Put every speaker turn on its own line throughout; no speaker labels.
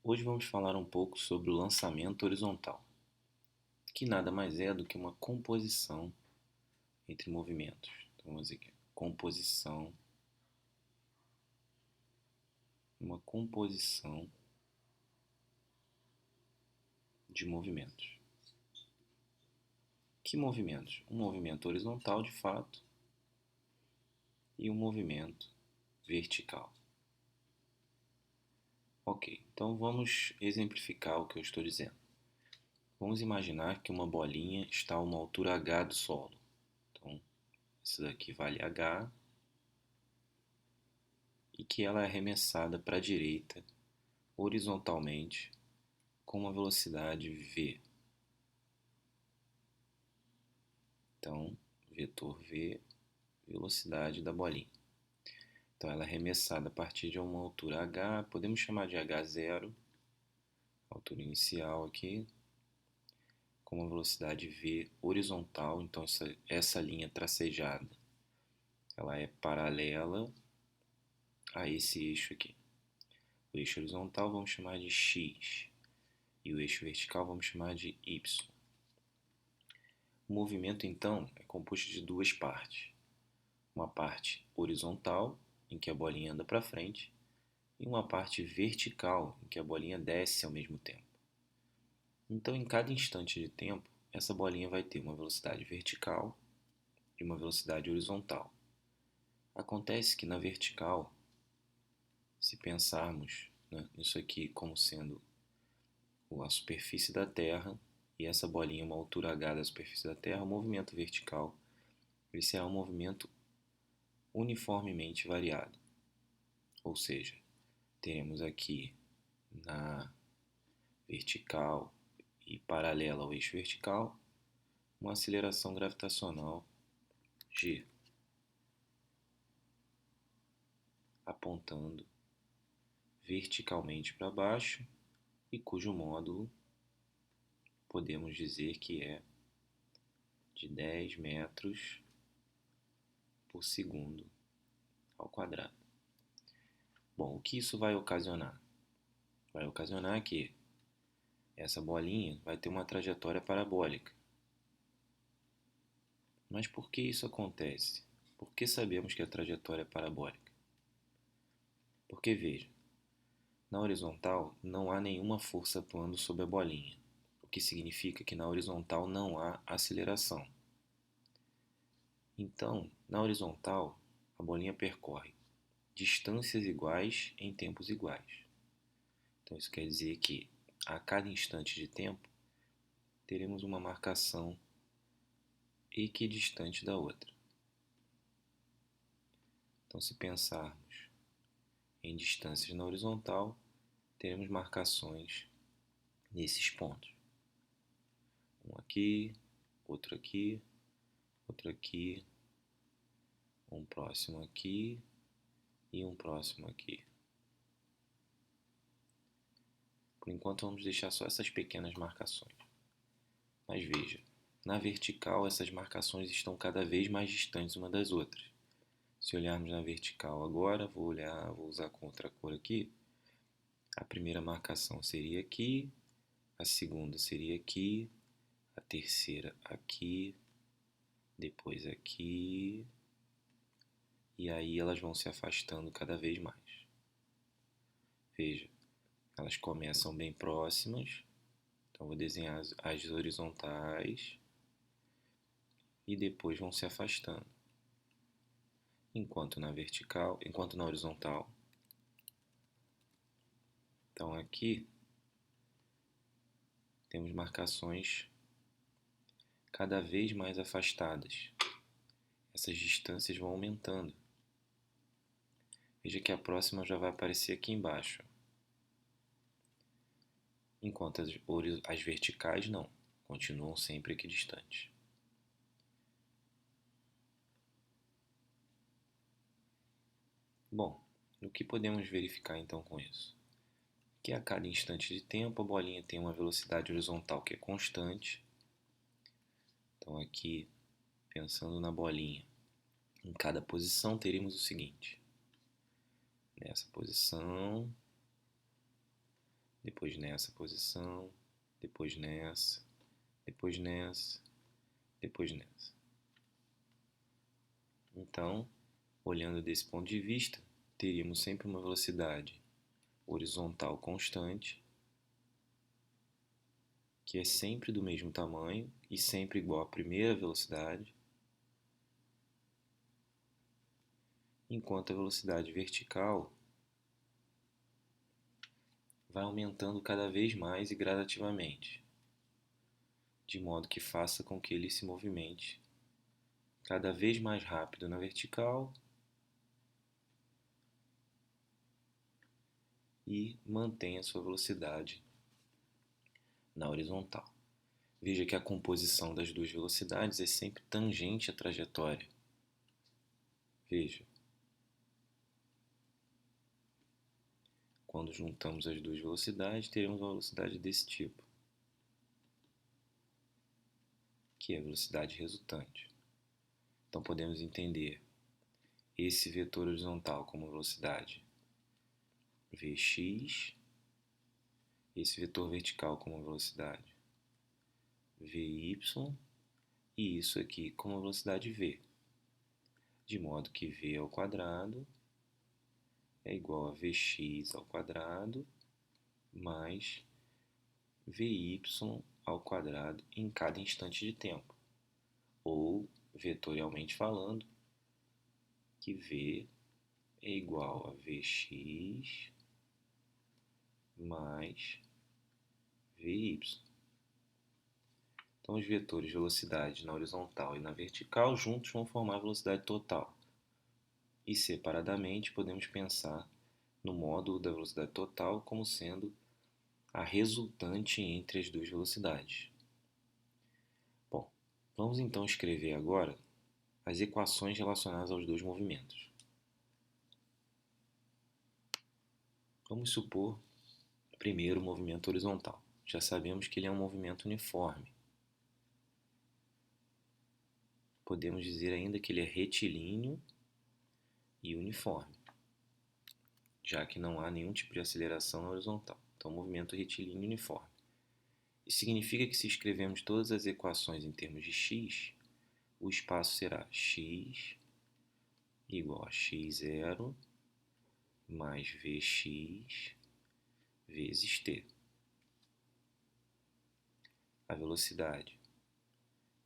Hoje vamos falar um pouco sobre o lançamento horizontal, que nada mais é do que uma composição entre movimentos. Então vamos dizer aqui, uma composição de movimentos. Que movimentos? Um movimento horizontal de fato e um movimento vertical. Ok, então vamos exemplificar o que eu estou dizendo. Vamos imaginar que uma bolinha está a uma altura h do solo. Então, isso daqui vale h e que ela é arremessada para a direita horizontalmente com uma velocidade v. Então, vetor v, velocidade da bolinha. Então, ela é arremessada a partir de uma altura h, podemos chamar de h0, altura inicial aqui, com uma velocidade v horizontal. Então, essa linha tracejada, ela é paralela a esse eixo aqui. O eixo horizontal vamos chamar de x e o eixo vertical vamos chamar de y. O movimento, então, é composto de duas partes. Uma parte horizontal, em que a bolinha anda para frente, e uma parte vertical, em que a bolinha desce ao mesmo tempo. Então, em cada instante de tempo, essa bolinha vai ter uma velocidade vertical e uma velocidade horizontal. Acontece que na vertical, se pensarmos, né, isso aqui como sendo a superfície da Terra, e essa bolinha uma altura h da superfície da Terra, o movimento vertical ele será um movimento uniformemente variado. Ou seja, teremos aqui na vertical e paralela ao eixo vertical uma aceleração gravitacional g, apontando verticalmente para baixo e cujo módulo podemos dizer que é de 10 metros por segundo ao quadrado. Bom, o que isso vai ocasionar? Vai ocasionar que essa bolinha vai ter uma trajetória parabólica. Mas por que isso acontece? Por que sabemos que a trajetória é parabólica? Porque, veja, na horizontal não há nenhuma força atuando sobre a bolinha, o que significa que na horizontal não há aceleração. Então, na horizontal, a bolinha percorre distâncias iguais em tempos iguais. Então, isso quer dizer que a cada instante de tempo teremos uma marcação equidistante da outra. Então, se pensarmos em distâncias na horizontal, teremos marcações nesses pontos. Um aqui, outro aqui, outro aqui, um próximo aqui e um próximo aqui. Por enquanto vamos deixar só essas pequenas marcações. Mas veja, na vertical essas marcações estão cada vez mais distantes uma das outras. Se olharmos na vertical agora, vou usar com outra cor aqui. A primeira marcação seria aqui, a segunda seria aqui, a terceira aqui, depois aqui, e aí elas vão se afastando cada vez mais. Veja, elas começam bem próximas, então vou desenhar as horizontais e depois vão se afastando. Enquanto na horizontal. Então aqui temos marcações cada vez mais afastadas. Essas distâncias vão aumentando. Veja que a próxima já vai aparecer aqui embaixo. Enquanto as verticais não, continuam sempre equidistantes. Bom, o que podemos verificar então com isso? Que a cada instante de tempo a bolinha tem uma velocidade horizontal que é constante. Então aqui, pensando na bolinha, em cada posição teríamos o seguinte. Nessa posição, depois nessa posição, depois nessa, depois nessa, depois nessa. Então, olhando desse ponto de vista, teríamos sempre uma velocidade horizontal constante, que é sempre do mesmo tamanho e sempre igual à primeira velocidade, enquanto a velocidade vertical vai aumentando cada vez mais e gradativamente, de modo que faça com que ele se movimente cada vez mais rápido na vertical e mantenha sua velocidade na horizontal. Veja que a composição das duas velocidades é sempre tangente à trajetória. Veja, quando juntamos as duas velocidades, teremos uma velocidade desse tipo, que é a velocidade resultante. Então podemos entender esse vetor horizontal como velocidade Vx, esse vetor vertical como velocidade Vy e isso aqui como velocidade v, de modo que v ao quadrado é igual a Vx ao quadrado mais Vy ao quadrado em cada instante de tempo, ou, vetorialmente falando, que v é igual a Vx mais Vy. Então, os vetores de velocidade na horizontal e na vertical juntos vão formar a velocidade total. E, separadamente, podemos pensar no módulo da velocidade total como sendo a resultante entre as duas velocidades. Bom, vamos então escrever agora as equações relacionadas aos dois movimentos. Vamos supor, primeiro, o movimento horizontal. Já sabemos que ele é um movimento uniforme. Podemos dizer ainda que ele é retilíneo e uniforme, já que não há nenhum tipo de aceleração na horizontal. Então, movimento retilíneo uniforme. Isso significa que se escrevermos todas as equações em termos de x, o espaço será x igual a x0 mais vx vezes t. A velocidade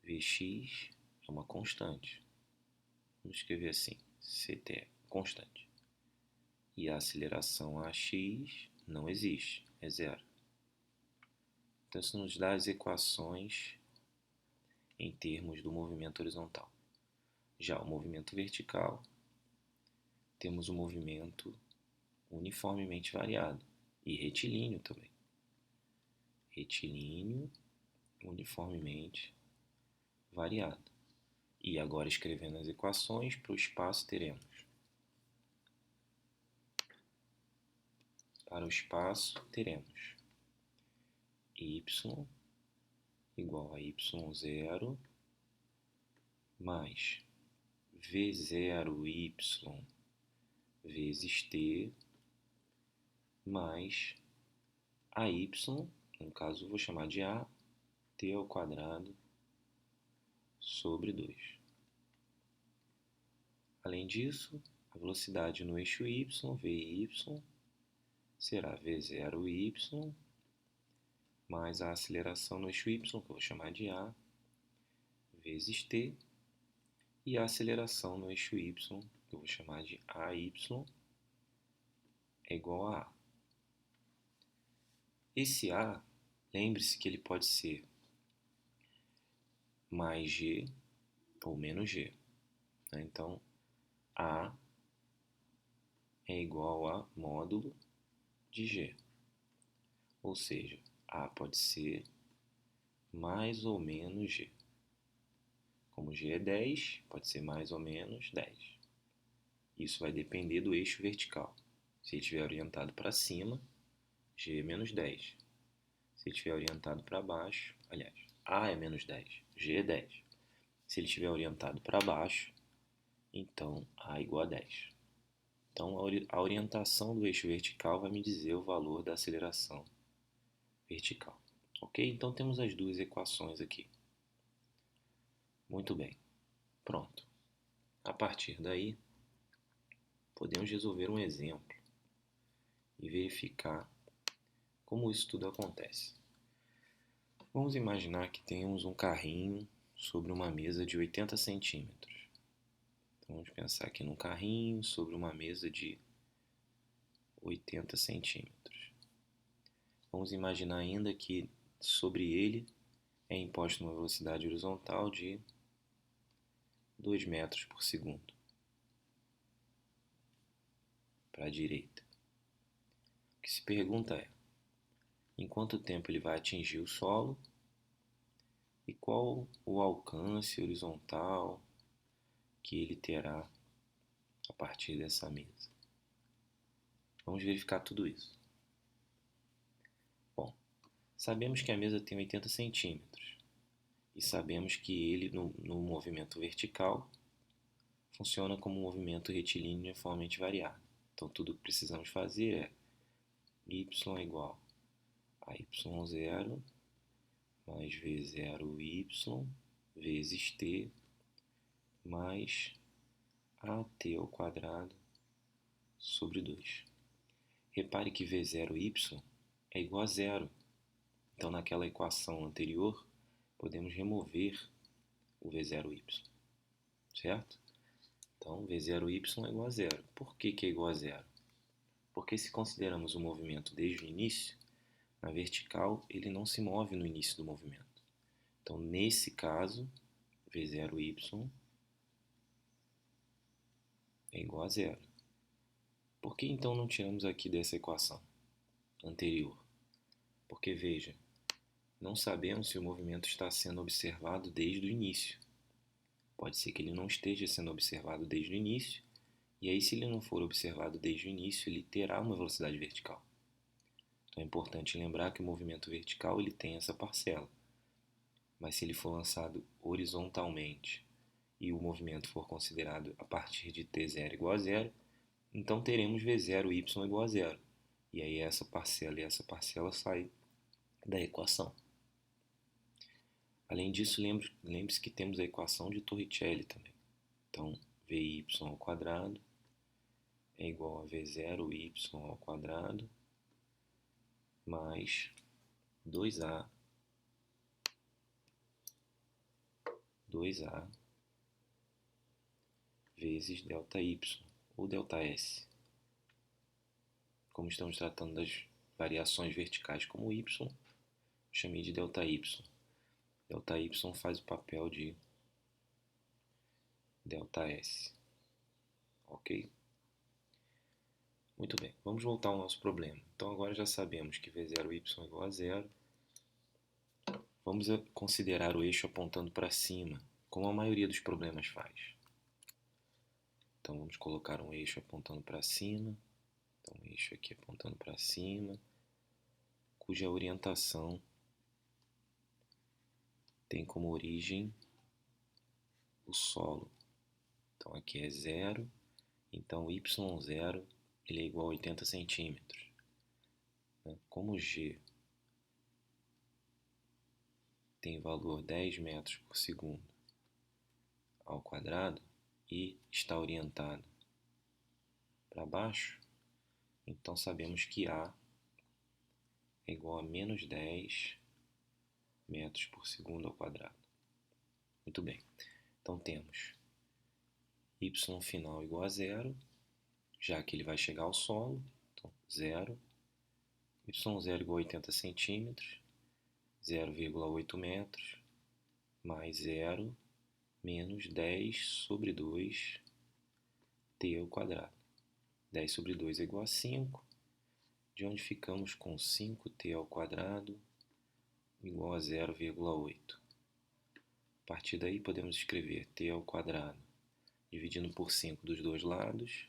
Vx é uma constante. Vamos escrever assim, Ct é constante. E a aceleração Ax não existe, é zero. Então isso nos dá as equações em termos do movimento horizontal. Já o movimento vertical, temos o movimento uniformemente variado e retilíneo também. Retilíneo, uniformemente variado. E agora, escrevendo as equações, para o espaço teremos. Para o espaço teremos y igual a y0 mais v0y vezes t mais ay, no caso vou chamar de a, t ao quadrado sobre 2. Além disso, a velocidade no eixo y, Vy, será v0y mais a aceleração no eixo y, que eu vou chamar de a, vezes t, e a aceleração no eixo y, que eu vou chamar de ay, é igual a a. Esse a, lembre-se que ele pode ser mais g ou menos g. Então, a é igual a módulo de g. Ou seja, a pode ser mais ou menos g. Como g é 10, pode ser mais ou menos 10. Isso vai depender do eixo vertical. Se ele estiver orientado para cima, g é menos 10. Se ele estiver orientado para baixo, aliás, a é menos 10, g é 10. Se ele estiver orientado para baixo, então a é igual a 10. Então, a orientação do eixo vertical vai me dizer o valor da aceleração vertical. Ok? Então temos as duas equações aqui. Muito bem. Pronto. A partir daí, podemos resolver um exemplo e verificar como isso tudo acontece. Vamos imaginar que temos um carrinho sobre uma mesa de 80 centímetros. Então, vamos pensar aqui num carrinho sobre uma mesa de 80 centímetros. Vamos imaginar ainda que sobre ele é imposta uma velocidade horizontal de 2 metros por segundo para a direita. O que se pergunta é, em quanto tempo ele vai atingir o solo e qual o alcance horizontal que ele terá a partir dessa mesa. Vamos verificar tudo isso. Bom, sabemos que a mesa tem 80 centímetros e sabemos que ele, no movimento vertical, funciona como um movimento retilíneo uniformemente variado. Então, tudo que precisamos fazer é y é igual a y0 mais v0y vezes t mais at ao quadrado sobre 2. Repare que v0y é igual a zero. Então, naquela equação anterior, podemos remover o v0y, certo? Então, v0y é igual a zero. Por que é igual a zero? Porque se consideramos o movimento desde o início, na vertical ele não se move no início do movimento. Então, nesse caso, v0y é igual a zero. Por que então não tiramos aqui dessa equação anterior? Porque, veja, não sabemos se o movimento está sendo observado desde o início. Pode ser que ele não esteja sendo observado desde o início, e aí se ele não for observado desde o início, ele terá uma velocidade vertical. Então é importante lembrar que o movimento vertical ele tem essa parcela, mas se ele for lançado horizontalmente e o movimento for considerado a partir de t0 igual a zero, então teremos v0y igual a zero, e aí essa parcela e essa parcela saem da equação. Além disso, lembre-se que temos a equação de Torricelli também. Então, vy ao quadrado é igual a v0y ao quadrado mais 2a vezes ΔY, ou ΔS. Como estamos tratando das variações verticais como y, chamei de ΔY. ΔY faz o papel de ΔS. Ok? Muito bem, vamos voltar ao nosso problema. Então agora já sabemos que v0y é igual a zero. Vamos considerar o eixo apontando para cima, como a maioria dos problemas faz. Então vamos colocar um eixo apontando para cima. Então um eixo aqui apontando para cima, cuja orientação tem como origem o solo. Então aqui é zero, então y0 ele é igual a 80 centímetros. Como g tem valor 10 metros por segundo ao quadrado e está orientado para baixo, então sabemos que a é igual a menos 10 metros por segundo ao quadrado. Muito bem, então temos y final igual a zero, já que ele vai chegar ao solo, então zero, y0 igual a 80 centímetros, 0,8 metros, mais zero, menos 10 sobre 2, t ao quadrado. 10 sobre 2 é igual a 5, de onde ficamos com 5t ao quadrado igual a 0,8. A partir daí podemos escrever t ao quadrado dividindo por 5 dos dois lados,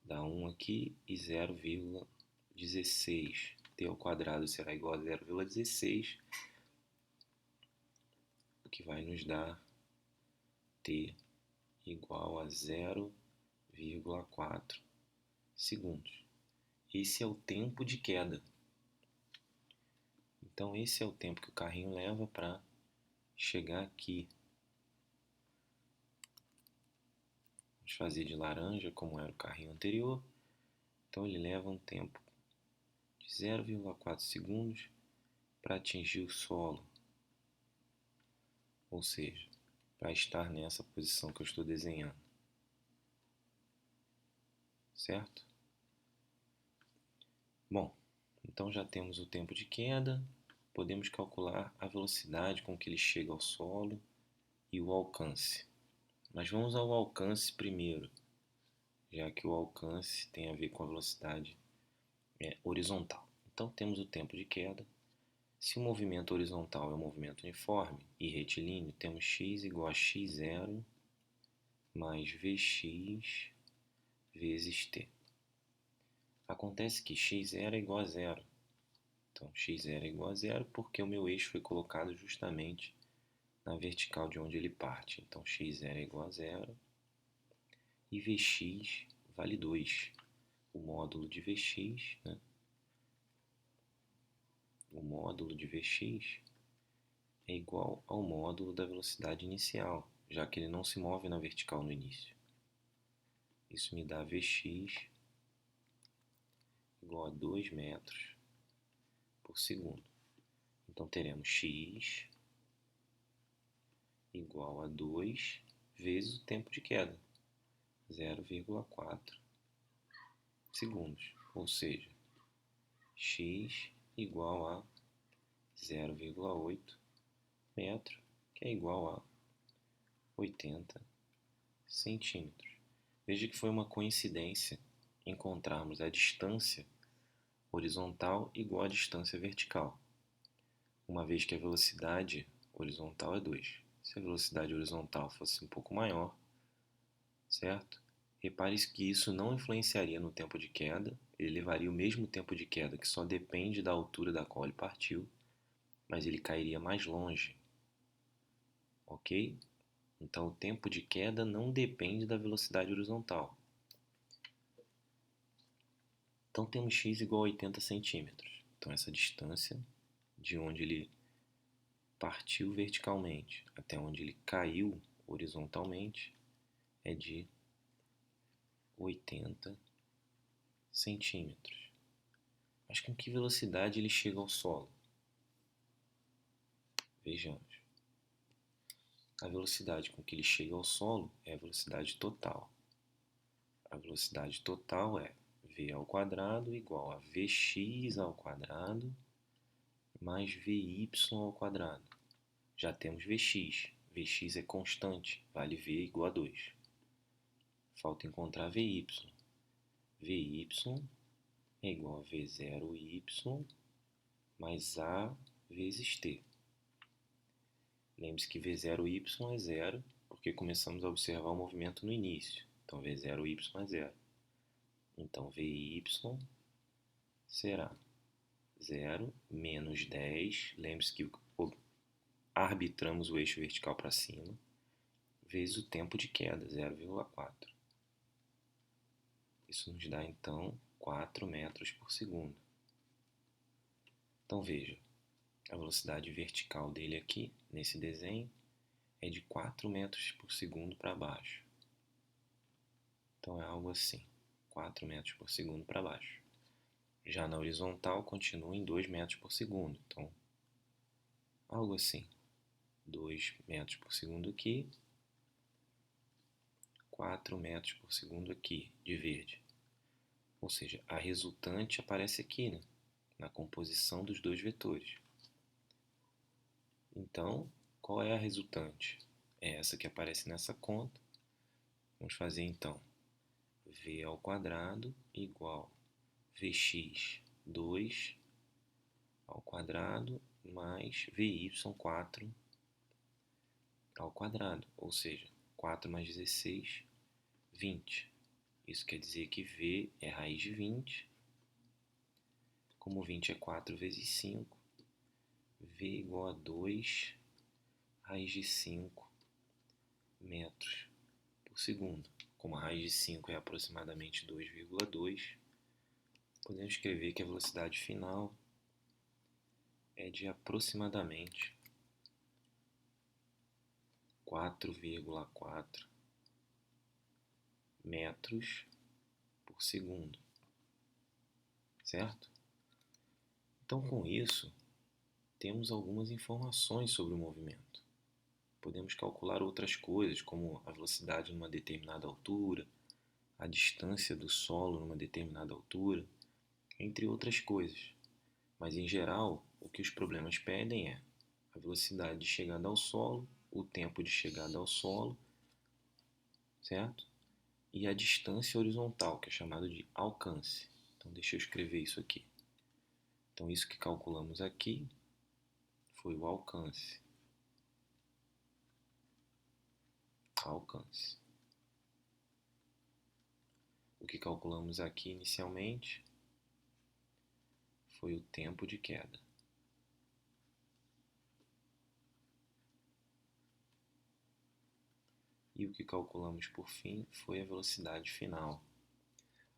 dá 1 aqui, e 0,16. t ao quadrado será igual a 0,16, o que vai nos dar t igual a 0,4 segundos. Esse é o tempo de queda. Então esse é o tempo que o carrinho leva para chegar aqui. Vamos fazer de laranja, como era o carrinho anterior. Então ele leva um tempo de 0,4 segundos para atingir o solo. Ou seja, para estar nessa posição que eu estou desenhando. Certo? Bom, então já temos o tempo de queda, podemos calcular a velocidade com que ele chega ao solo e o alcance. Mas vamos ao alcance primeiro, já que o alcance tem a ver com a velocidade horizontal. Então temos o tempo de queda. Se o movimento horizontal é um movimento uniforme e retilíneo, temos x igual a x0 mais vx vezes t. Acontece que x0 é igual a zero. Então, x0 é igual a zero porque o meu eixo foi colocado justamente na vertical de onde ele parte. Então, x0 é igual a zero e vx vale 2. O módulo de vx, né? O módulo de vx é igual ao módulo da velocidade inicial, já que ele não se move na vertical no início. Isso me dá vx igual a 2 metros por segundo. Então, teremos x igual a 2 vezes o tempo de queda, 0,4 segundos, ou seja, x igual a 0,8 metro, que é igual a 80 centímetros. Veja que foi uma coincidência encontrarmos a distância horizontal igual à distância vertical, uma vez que a velocidade horizontal é 2. Se a velocidade horizontal fosse um pouco maior, certo? Repare que isso não influenciaria no tempo de queda, ele levaria o mesmo tempo de queda, que só depende da altura da qual ele partiu, mas ele cairia mais longe, ok? Então o tempo de queda não depende da velocidade horizontal. Então temos x igual a 80 centímetros. Então essa distância de onde ele partiu verticalmente até onde ele caiu horizontalmente é de 80 centímetros. Mas com que velocidade ele chega ao solo? Vejamos. A velocidade com que ele chega ao solo é a velocidade total. A velocidade total é v ao quadrado igual a vx ao quadrado mais vy ao quadrado. Já temos vx. Vx é constante, vale v igual a 2. Falta encontrar vy. Vy é igual a v0y mais a vezes t. Lembre-se que v0y é zero, porque começamos a observar o movimento no início. Então, v0y é zero. Então, vy será 0 menos 10. Lembre-se que arbitramos o eixo vertical para cima, vezes o tempo de queda, 0,4. Isso nos dá, então, 4 metros por segundo. Então, veja, a velocidade vertical dele aqui, nesse desenho, é de 4 metros por segundo para baixo. Então, é algo assim, 4 metros por segundo para baixo. Já na horizontal, continua em 2 metros por segundo. Então, algo assim, 2 metros por segundo aqui, 4 metros por segundo aqui, de verde. Ou seja, a resultante aparece aqui, né? Na composição dos dois vetores. Então, qual é a resultante? É essa que aparece nessa conta. Vamos fazer então v ao quadrado igual vx 2 ao quadrado mais vy4 ao quadrado, ou seja, 4 mais 16, 20. Isso quer dizer que v é raiz de 20. Como 20 é 4 vezes 5, v igual a 2 raiz de 5 metros por segundo. Como a raiz de 5 é aproximadamente 2,2, podemos escrever que a velocidade final é de aproximadamente 4,4 metros por segundo, certo? Então, com isso, temos algumas informações sobre o movimento. Podemos calcular outras coisas, como a velocidade numa determinada altura, a distância do solo numa determinada altura, entre outras coisas. Mas, em geral, o que os problemas pedem é a velocidade de chegada ao solo, o tempo de chegada ao solo, certo? E a distância horizontal, que é chamado de alcance. Então, deixa eu escrever isso aqui. Então, isso que calculamos aqui foi o alcance. Alcance. O que calculamos aqui inicialmente foi o tempo de queda. E o que calculamos por fim foi a velocidade final,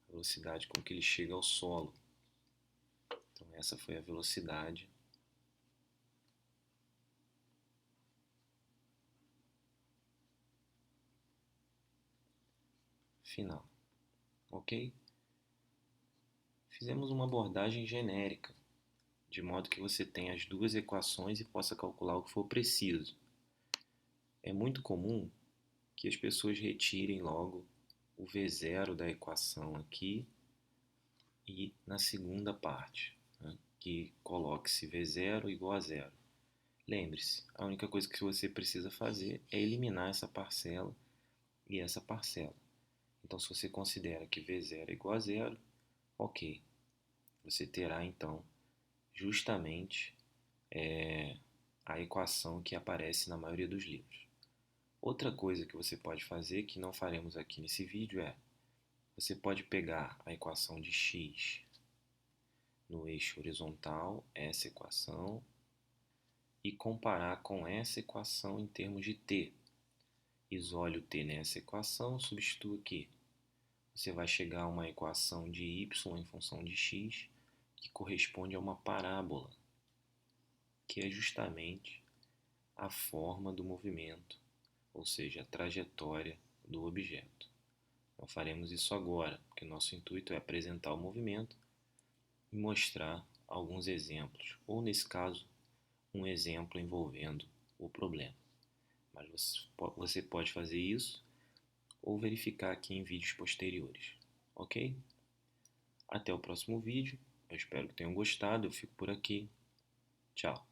a velocidade com que ele chega ao solo. Então essa foi a velocidade final, ok? Fizemos uma abordagem genérica, de modo que você tenha as duas equações e possa calcular o que for preciso. É muito comum que as pessoas retirem logo o V0 da equação aqui e na segunda parte, né, que coloque-se V0 igual a zero. Lembre-se, a única coisa que você precisa fazer é eliminar essa parcela e essa parcela. Então, se você considera que V0 é igual a zero, ok. Você terá, então, justamente a equação que aparece na maioria dos livros. Outra coisa que você pode fazer, que não faremos aqui nesse vídeo, é você pode pegar a equação de x no eixo horizontal, essa equação, e comparar com essa equação em termos de t. Isole o t nessa equação, substitua aqui. Você vai chegar a uma equação de y em função de x que corresponde a uma parábola, que é justamente a forma do movimento, ou seja, a trajetória do objeto. Não faremos isso agora, porque nosso intuito é apresentar o movimento e mostrar alguns exemplos, ou nesse caso, um exemplo envolvendo o problema. Mas você pode fazer isso ou verificar aqui em vídeos posteriores, ok? Até o próximo vídeo, eu espero que tenham gostado, eu fico por aqui. Tchau!